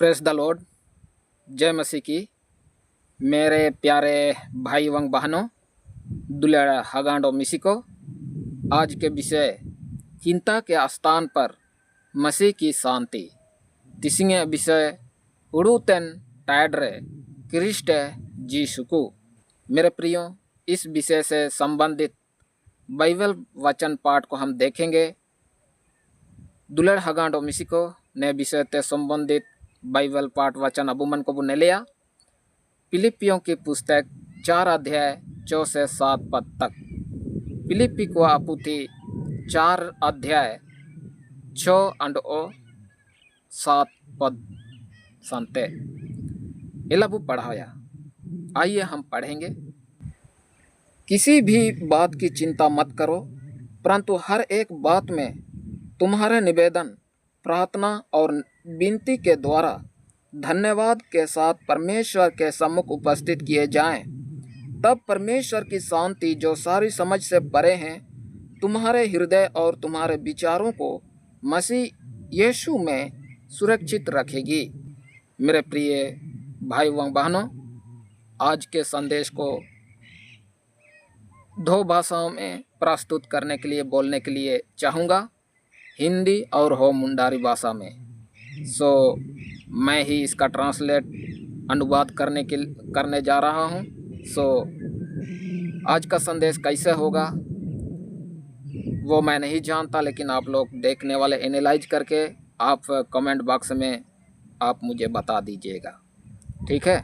Press the Lord. जय मसीह की। मेरे प्यारे भाई एवं बहनों, दुलेड़ हगांडो मिसिको, आज के विषय चिंता के स्थान पर मसीह की शांति। तिसिंगे विषय उड़ूतेन टायड्रे क्रिस्ट जीसुकु। मेरे प्रियो, इस विषय से संबंधित बाइबल वचन पाठ को हम देखेंगे। दुलेड़ हगांडो मिसिको ने विषय से संबंधित बाइबल पाठ वचन अबू मन को बुने लिया। फिलिपियों की पुस्तक 4 अध्याय 4 से 7 पद तक। फिलिपी को आपुथी 4 अध्याय 6 और 7 पद संते इलाबू पढ़ाया। आइए हम पढ़ेंगे। किसी भी बात की चिंता मत करो, परंतु हर एक बात में तुम्हारे निवेदन, प्रार्थना और विनती के द्वारा धन्यवाद के साथ परमेश्वर के सम्मुख उपस्थित किए जाएं। तब परमेश्वर की शांति, जो सारी समझ से परे हैं, तुम्हारे हृदय और तुम्हारे विचारों को मसीह यीशु में सुरक्षित रखेगी। मेरे प्रिय भाई व बहनों, आज के संदेश को 2 भाषाओं में प्रस्तुत करने के लिए बोलने के लिए चाहूँगा, हिंदी और हो मुंडारी भाषा में। मैं ही इसका ट्रांसलेट अनुवाद करने जा रहा हूँ। आज का संदेश कैसे होगा वो मैं नहीं जानता, लेकिन आप लोग देखने वाले एनालाइज करके आप कमेंट बॉक्स में आप मुझे बता दीजिएगा, ठीक है।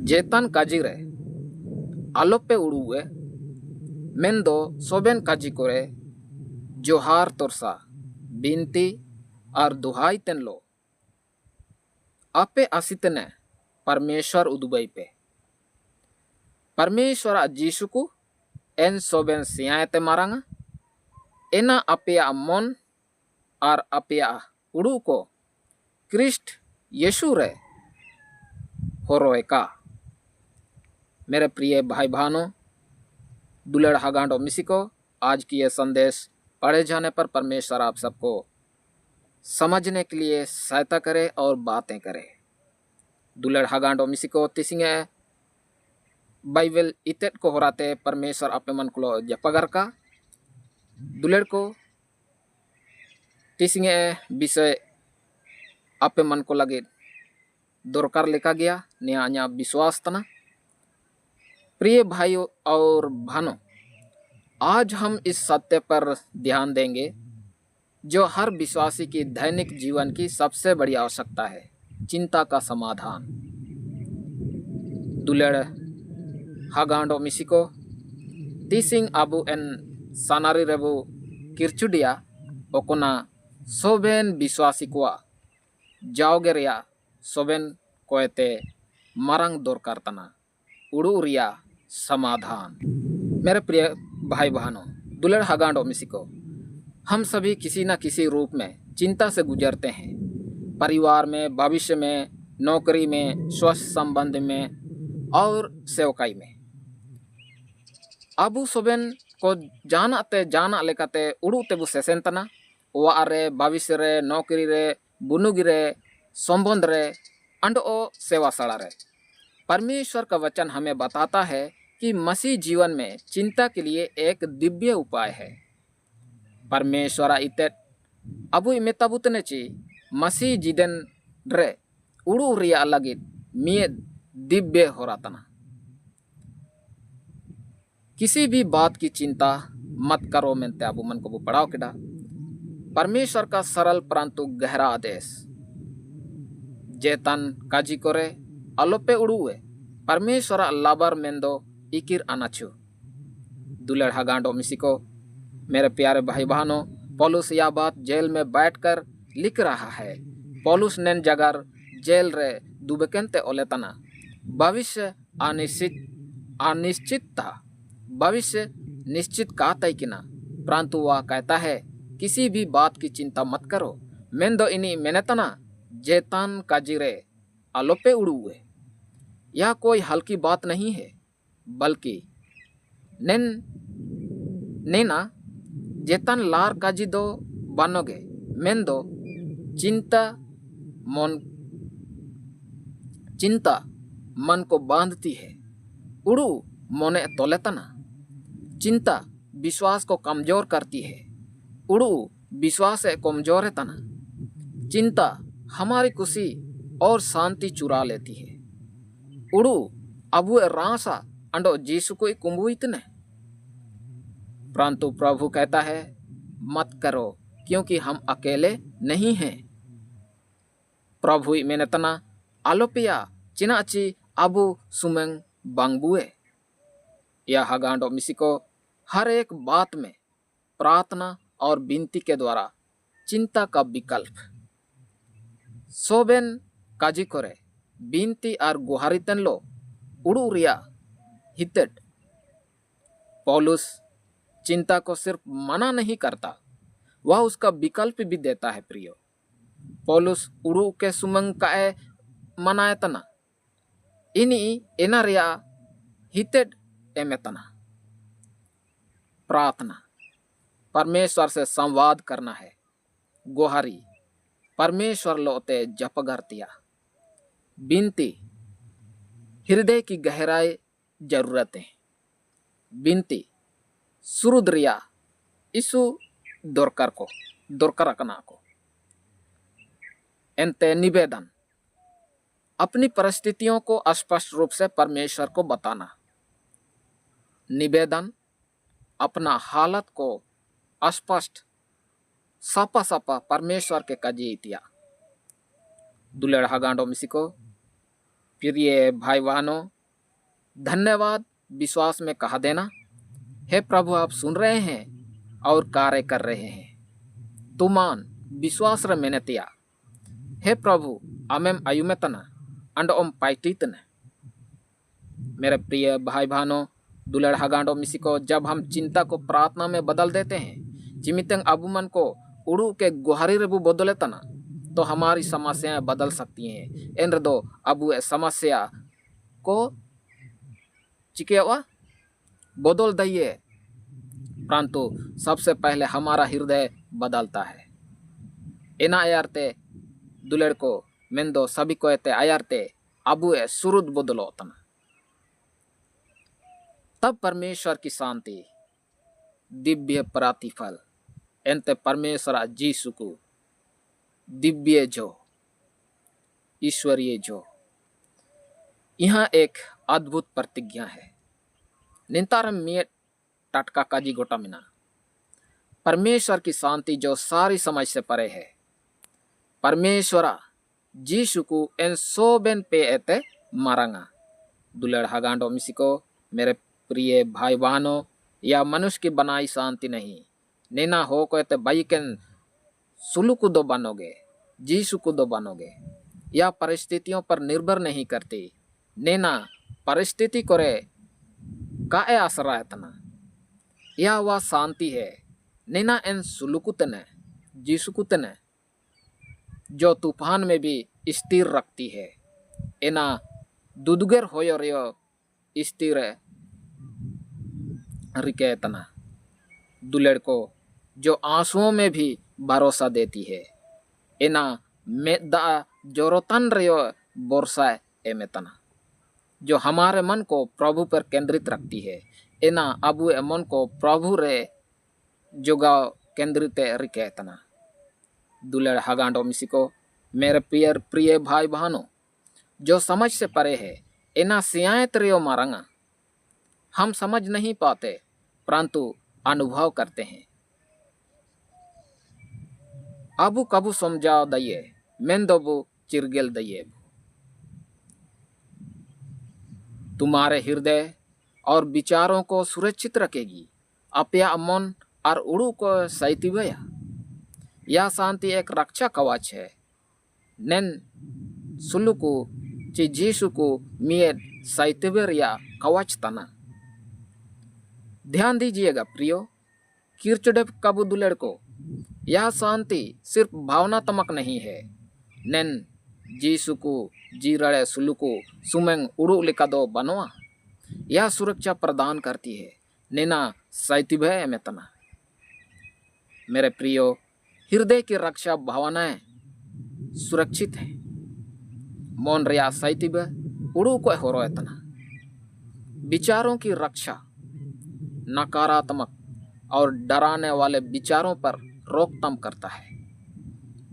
जेतन काजिरे आलोपे उड़ुए मेंदो सोबेन काजी कोरे जोहार तोरसा बिनती और दुहाई तेन लो आपे आसितने परमेश्वर उदुबई पे परमेश्वर जीसुकु एन सोबेन सियाते मारांगा एना अपेया मन और अपेया उड़ू को क्रिस्ट यीशु रे होरोएका। मेरे प्रिय भाई बहनों, दुलेड़ हगांडो मिसिको, आज की यह संदेश पढ़े जाने पर परमेश्वर आप सबको समझने के लिए सहायता करे और बातें करे। दुलेड़ हगांडो मिसिको तिसिंगे बाइबल इतेट को होराते परमेश्वर अपने मन को जपगर का दुलेड़ को तिसिंगे विषय अपने मन को लगे दरकार लेका गया निया अन्या विश्वास तना। प्रिय भाइयों और बहनों, आज हम इस सत्य पर ध्यान देंगे जो हर विश्वासी की दैनिक जीवन की सबसे बड़ी आवश्यकता है, चिंता का समाधान। दुलेड़ हगांडो मिसिको तिसिंग अबू एन सानारी रेबू किरचुडिया ओकोना सोबेन विश्वासी को जाओगे रिया सोबेन कोयते मारंग दरकार तना उड़ू रिया समाधान। मेरे प्रिय भाई बहनों, दुलेड़ हगांडो मिसिको, हम सभी किसी न किसी रूप में चिंता से गुजरते हैं। परिवार में, भविष्य में, नौकरी में, स्वास्थ्य संबंध में और सेवकाई में। अबू सोबेन को जाना लेकाते उड़ू तेबू सेसेन तना वारे भविष्य रे, नौकरी रे, बुनुगी रे, संबंध रे अंड ओ सेवा सड़ा रे। परमेश्वर का वचन हमें बताता है कि मसीह जीवन में चिंता के लिए एक दिव्य उपाय है। परमेश्वर इते अबू इमेताबुतने ची मसीह जिदन रे उड़ू रिया लगित मिये दिव्य हो रहा। किसी भी बात की चिंता मत करो मेंते अबू मन को पढ़ाओ केडा। परमेश्वर का सरल परंतु गहरा आदेश, जेतन काजी कोरे अलोपे उड़ुए परमेश्वर लाबर मेंदो इकिर अनाचु। दुलेड़ हगांडो मिसिको, मेरे प्यारे भाई बहनों, पौलुस यह बात जेल में बैठकर लिख रहा है। पौलुस ने जगर जेल रे दुबकेंते ओलेतना भविष्य अनिश्चित था। भविष्य निश्चित का तय किना, परंतु वह कहता है किसी भी बात की चिंता मत करो। मेंदो इनी मेनेतना जेतान काजिरे आलोपे उड़ुए। यह कोई हल्की बात नहीं है, बल्कि नेना जेतान लार काजी दो बनोगे मेंदो चिंता मन चिंता मन को बांधती है, उड़ू मोने तोलेतना। चिंता विश्वास को कमजोर करती है, उड़ू विश्वास है कमजोर है तना। चिंता हमारी खुशी और शांति चुरा लेती है, उड़ू अबु रासा अंडो जीसु को कुंभु इतने। परंतु प्रभु कहता है मत करो, क्योंकि हम अकेले नहीं हैं। प्रभु मैंने तना आलोपिया चिनाची अबु सुमेंग बांगबुए। या हगांडो मिसिको हर एक बात में प्रार्थना और विनती के द्वारा चिंता का विकल्प सोबेन काजी करे विनती और गुहारितन लो उड़ू रिया हितेट। पौलुस चिंता को सिर्फ मना नहीं करता, वह उसका विकल्प भी देता है। प्रियो, पौलुस उड़ू के सुमंग का मनाए तना इनी एना रिया हितेट एमेतना। प्रार्थना परमेश्वर से संवाद करना है, गुहारी परमेश्वर लोते जपगरतिया। विनती हृदय की गहराई जरूरत है। विनती सुरुद्रिया इसु दोरकर रखना को। एंते निवेदन अपनी परिस्थितियों को स्पष्ट रूप से परमेश्वर को बताना। निवेदन अपना हालत को स्पष्ट सापा सापा परमेश्वर के कजीतिया। दुलेड़ हगांडो मिसिको प्रिय भाई बहनों, धन्यवाद विश्वास में कहा देना। हे प्रभु, आप सुन रहे हैं और कार्य कर रहे हैं। तुमान विश्वास रे मेहनतिया। हे प्रभु, अमेम अयुमेतना अंड ओम पाइटितने। मेरे प्रिय भाई बहनों, दुलेड़ हगांडो मिसिको, जब हम चिंता को प्रार्थना में बदल देते हैं, चिमितंग अबू मन को उड़ू के गुहारी रेबू बदले तना, तो हमारी समस्याएं बदल सकती हैं। एंड्र दो अबू समस्या को चिकेवा बदल दइए, परंतु सबसे पहले हमारा हृदय बदलता है। एना आयारते दुलेड़ को मेंदो सभी को एते आयारते अबू सुरुद बदलो तना। तब परमेश्वर की शांति, दिव्य प्रतिफल एंते परमेश्वर जीसु को दिव्य जो ईश्वरीय जो। यहाँ एक अद्भुत प्रतिज्ञा है। निंतारम मियट टटका काजी गोटा मिना। परमेश्वर की शांति जो सारी समझ से परे है, परमेश्वरा जीसु को एन सोबेन पे एते मारंगा। दुलेड़ हगांडो मिसिको, मेरे प्रिय भाई बहनों, या मनुष्य की बनाई शांति नहीं। नेना हो को एते बाइकन सुलू को दो बनोगे, जीसु को दो बनोगे। या परिस्थितियों पर निर्भर नहीं करती। नेना परिस्थिति करे काए आसरा तना। यह वह शांति है नेना एन सुलुकुतने जीसुकुतने, जो तूफान में भी स्थिर रखती है। एना दुदुगर होयो रियो स्थिर रिकेतना। दुलेड़ को जो आंसुओं में भी भरोसा देती है। एना मेदा जोरोतन रियो बोरसा एमेतना, जो हमारे मन को प्रभु पर केंद्रित रखती है। एना अबू मन को प्रभु रे जोगाव केंद्रित रिकेतना। दुलेड़ हगांडो मिसिको, मेरे प्रिय भाई बहनों, जो समझ से परे है, एना सियायत रियो मारंगा। हम समझ नहीं पाते, परंतु अनुभव करते हैं। अबू कबू समझाओ दइए, मेंदोबू चिरगेल दइए। तुम्हारे हृदय और विचारों को सुरक्षित रखेगी। अपया मन और उड़ू को सैतिवया। यह शांति एक रक्षा कवच है। नेन सुलुकु ची जीसु को मियत सैतिवरिया कवच तना। ध्यान दीजिएगा प्रियो, किरचुडेप कबू दुलेड़ को यह शांति सिर्फ भावनात्मक नहीं है। नेन जीसु को जीरड़े सुलुकु सुमेंग उड़ू लिका दो बनवा। यह सुरक्षा प्रदान करती है। नेना सैतिभय में तना। मेरे प्रियो, हृदय की रक्षा भावनाएं सुरक्षित है। मन रिया साइतिबे उड़ू को होरोतना। विचारों की रक्षा, नकारात्मक और डराने वाले विचारों पर रोकथाम करता है।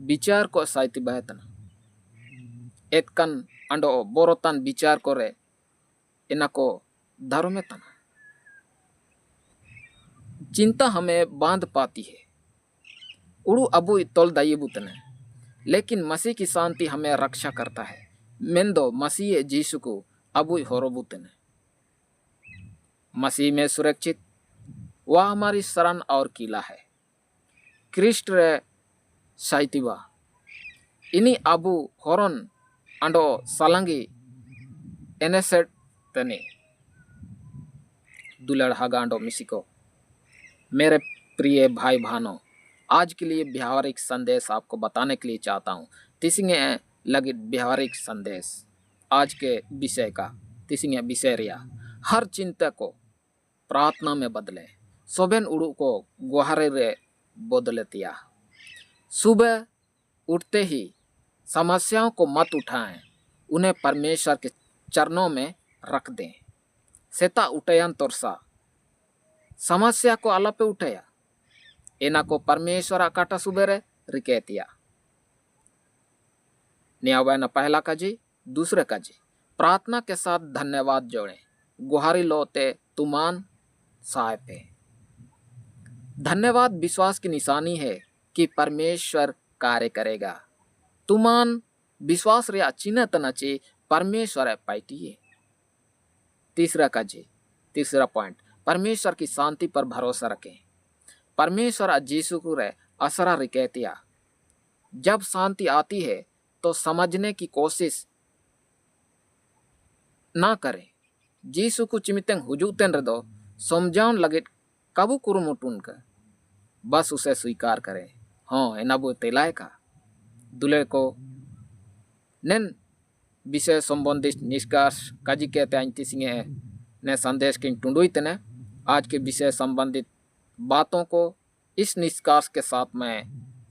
विचार को साइतिबे तना एतकन अंडो बोरोतन विचार करे इना को धर्म में तना। चिंता हमें बांध पाती है, उड़ू अबू तोल दाई बुतने, लेकिन मसीह की शांति हमें रक्षा करता है। मेंदो मसीह जीसु को अबू होरो बुतने। मसीह में सुरक्षित, वह हमारी शरण और किला है। क्रिस्ट रे साइतिबा इनी अबू होरन अंडो सालंगी एनेसेट तने। दुलड़ हगांडो मिसिको, मेरे प्रिय भाई बहनों, आज के लिए व्यवहारिक संदेश आपको बताने के लिए चाहता हूँ। तिसिंगे लगे व्यवहारिक संदेश आज के विषय का। तिसिंगे विषय रिया हर चिंता को प्रार्थना में बदले। सोबेन उड़ू को गुहारे रे बदलतिया। सुबह उठते ही समस्याओं को मत उठाएं, उन्हें परमेश्वर के चरणों में रख दें। सेता उठयन तोरसा समस्या को आला पे उठया, एना को परमेश्वर आकाटा सुबेरे रिकेतिया। न्यावैन पहला काजी, दूसरे काजी प्रार्थना के साथ धन्यवाद जोड़ें। गुहारी लोते तुमान साहेबे। धन्यवाद विश्वास की निशानी है कि परमेश्वर कार्य करेगा। तुमान विश्वास रे चिन्ह तनाचे परमेश्वर पाइटिए। तीसरा पॉइंट, परमेश्वर की शांति पर भरोसा रखें। परमेश्वर जीसु को रे असरा रिकेतिया। जब शांति आती है तो समझने की कोशिश ना करें। जीसु को चिमितें हुजूतें रदो समझाउन लगे कबू कुरुमुटुन का, बस उसे स्वीकार करें। हाँ एनाबो तेलाय का दुले को नेन विषय संबंधित निष्कर्ष काजी कहते हैं सिंगे ने संदेश के टुंडुई तने। आज के विषय संबंधित बातों को इस निष्कर्ष के साथ मैं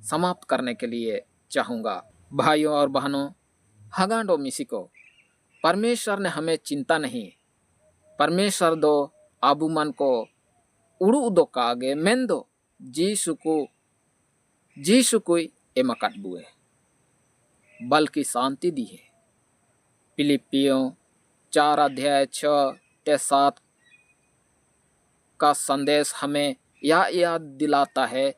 समाप्त करने के लिए चाहूँगा। भाइयों और बहनों, हगांडो मिसिको, परमेश्वर ने हमें चिंता नहीं। परमेश्वर दो आबू मन को उड़ू दो कागे मेंदो जीसु कोई एमकट बुए, बल्कि शांति दी है। फिलिपियों 4:6-7 का संदेश हमें यह याद दिलाता है।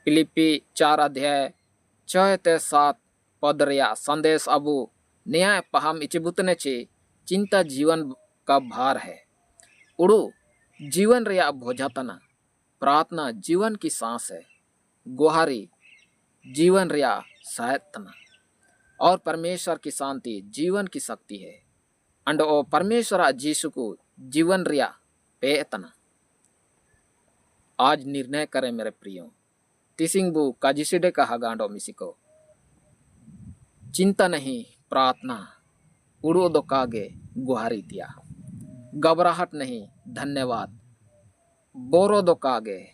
फिलिपी 4:6-7 पद रिया संदेश अबू न्याय पहम इचिबुतने चे चिंता जीवन का भार है। उड़ू जीवन रिया भोजातना, प्रार्थना जीवन की सांस है, गुहारी जीवन रिया सहायतना, और परमेश्वर की शांति जीवन की शक्ति है। अंड ओ परमेश्वर जीसु को जीवन रिया पेतना। आज निर्णय करें मेरे प्रियो। तिसिंगबू काजिसिडे का हगांडो मिसिको, चिंता नहीं प्रार्थना, उड़ो दो कागे गुहारी दिया। घबराहट नहीं धन्यवाद, बोरो दो कागे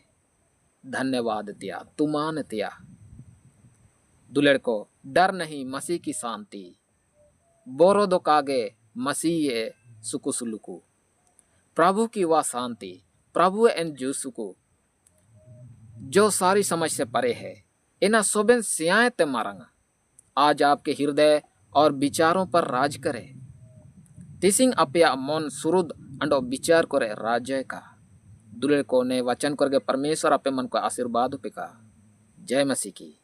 धन्यवाद दिया। तुमान दिया दुलेर को डर नहीं मसीह की शांति, बोरो दो कागे मसीह सुकुसुलुकु। प्रभु की वह शांति, प्रभु एन जूसुकु जो सारी समझ से परे है, इना सोबेन सियाए ते मारंगा आज आपके हृदय और विचारों पर राज करे। तिसिंग अपया मन सुरुद अंडो विचार करे राज्य का। दुलेर को ने वचन करके परमेश्वर अपे मन को आशीर्वाद पे का। जय मसीह की।